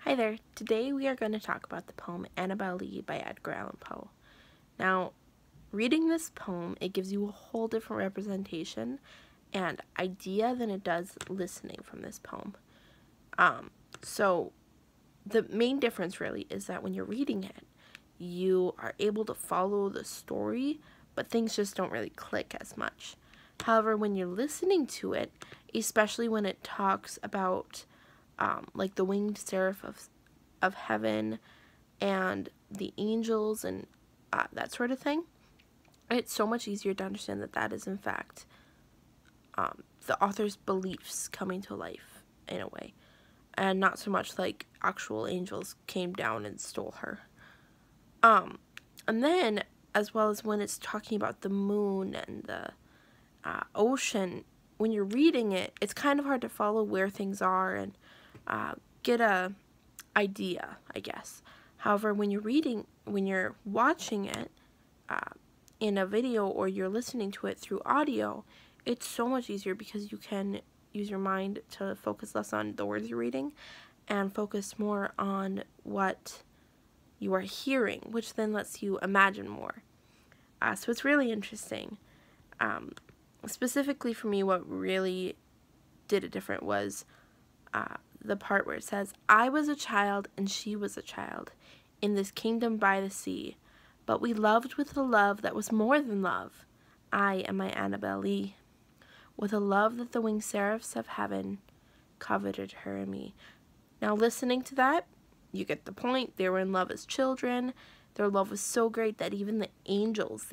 Hi there. Today we are going to talk about the poem Annabel Lee by Edgar Allan Poe. Now, reading this poem, it gives you a whole different representation and idea than it does listening from this poem. So the main difference really is that when you're reading it, you are able to follow the story, but things just don't really click as much. However, when you're listening to it, especially when it talks about like the winged seraph of heaven and the angels and that sort of thing, it's so much easier to understand that that is in fact the author's beliefs coming to life in a way, and not so much like actual angels came down and stole her. And then, as well as when it's talking about the moon and the ocean, when you're reading it, it's kind of hard to follow where things are and get a idea, I guess. However, when you're watching it in a video or you're listening to it through audio, it's so much easier because you can use your mind to focus less on the words you're reading and focus more on what you are hearing, which then lets you imagine more. So it's really interesting. Specifically for me, what really did it different was the part where it says, "I was a child and she was a child in this kingdom by the sea, but we loved with a love that was more than love, I and my Annabel Lee, with a love that the winged seraphs of heaven coveted her and me." Now, listening to that, you get the point. They were in love as children. Their love was so great that even the angels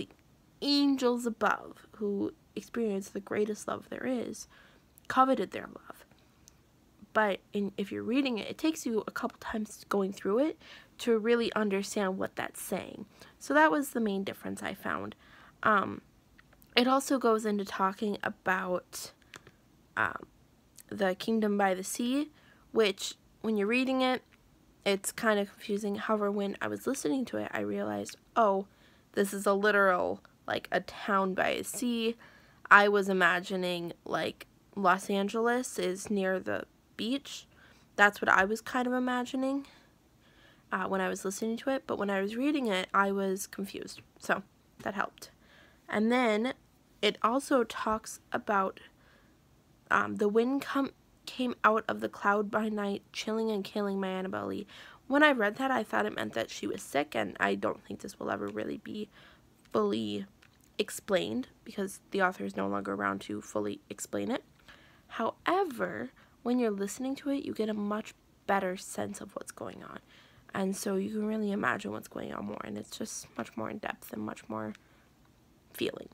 above, who experience the greatest love there is, coveted their love. But if you're reading it, it takes you a couple times going through it to really understand what that's saying. So that was the main difference I found. It also goes into talking about the kingdom by the sea, which when you're reading it, it's kind of confusing. However, when I was listening to it, I realized, oh, this is a literal, like, a town by a sea. I was imagining, like, Los Angeles is near the beach. That's what I was kind of imagining when I was listening to it. But when I was reading it, I was confused. So that helped. And then it also talks about the wind came out of the cloud by night, chilling and killing my Annabel Lee. When I read that, I thought it meant that she was sick, and I don't think this will ever really be fully explained because the author is no longer around to fully explain it. However, when you're listening to it, you get a much better sense of what's going on, and so you can really imagine what's going on more, and it's just much more in depth and much more feeling.